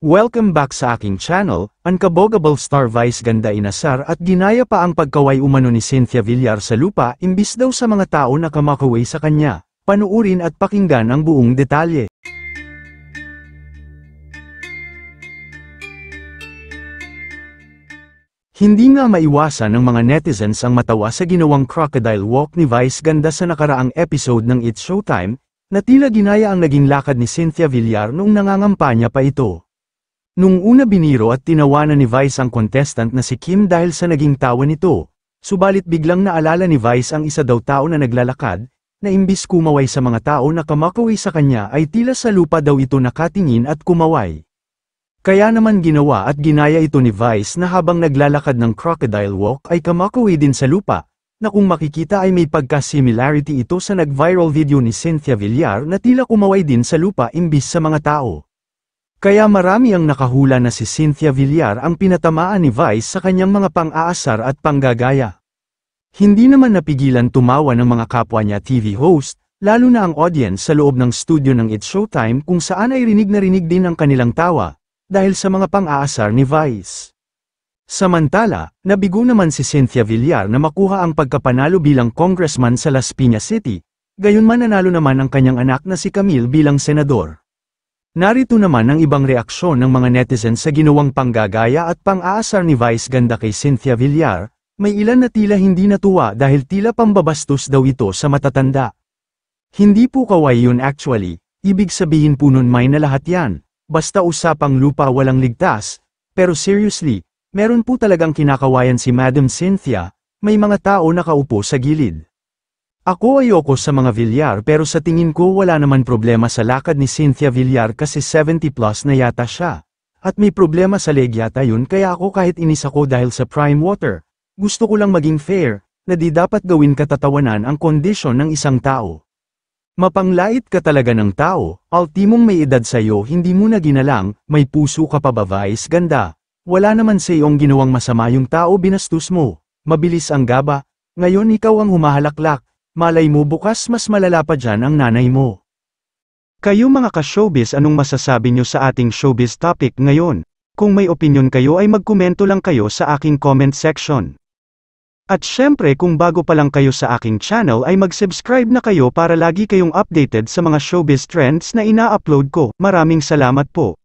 Welcome back sa aking channel. Unkabogable star Vice ganda inasar at ginaya pa ang pagkaway umano ni Cynthia Villar sa lupa imbis daw sa mga tao na kamakaway sa kanya. Panuurin at pakinggan ang buong detalye. Hindi nga maiwasan ng mga netizens ang matawa sa ginawang crocodile walk ni Vice ganda sa nakaraang episode ng It's Showtime, na tila ginaya ang naging lakad ni Cynthia Villar noong nangangampanya pa ito. Nung una biniro at tinawanan ni Vice ang contestant na si Kim dahil sa naging tawa nito, subalit biglang naalala ni Vice ang isa daw tao na naglalakad, na imbis kumaway sa mga tao na kamakaway sa kanya ay tila sa lupa daw ito nakatingin at kumaway. Kaya naman ginawa at ginaya ito ni Vice na habang naglalakad ng crocodile walk ay kamakaway din sa lupa, na kung makikita ay may pagka-similarity ito sa nag-viral video ni Cynthia Villar na tila kumaway din sa lupa imbis sa mga tao. Kaya marami ang nakahula na si Cynthia Villar ang pinatamaan ni Vice sa kanyang mga pang-aasar at panggagaya. Hindi naman napigilan tumawa ng mga kapwa niya TV host, lalo na ang audience sa loob ng studio ng It's Showtime kung saan ay rinig na rinig din ang kanilang tawa, dahil sa mga pang-aasar ni Vice. Samantala, nabigo naman si Cynthia Villar na makuha ang pagkapanalo bilang congressman sa Las Piñas City, gayunman nanalo naman ang kanyang anak na si Camille bilang senador. Narito naman ang ibang reaksyon ng mga netizens sa ginawang panggagaya at pang-aasar ni Vice ganda kay Cynthia Villar, may ilan na tila hindi natuwa dahil tila pambabastos daw ito sa matatanda. Hindi po kawaii yun actually, ibig sabihin po nun may na lahat yan, basta usapang lupa walang ligtas, pero seriously, meron po talagang kinakawayan si Madam Cynthia, may mga tao nakaupo sa gilid. Ako ayoko sa mga Villar pero sa tingin ko wala naman problema sa lakad ni Cynthia Villar kasi 70 plus na yata siya. At may problema sa leg yata yun kaya ako kahit inis ako dahil sa prime water. Gusto ko lang maging fair, na di dapat gawin katatawanan ang kondisyon ng isang tao. Mapanglait ka talaga ng tao, ultimong may edad sa'yo hindi mo na ginalang, may puso ka pa ba Vice ganda? Wala naman sa iyong ginawang masama yung tao binastos mo, mabilis ang gaba, ngayon ikaw ang humahalaklak. Malay mo bukas mas malala pa dyan ang nanay mo. Kayo mga ka-showbiz anong masasabi nyo sa ating showbiz topic ngayon? Kung may opinion kayo ay magkomento lang kayo sa aking comment section. At syempre kung bago pa lang kayo sa aking channel ay mag-subscribe na kayo para lagi kayong updated sa mga showbiz trends na ina-upload ko. Maraming salamat po.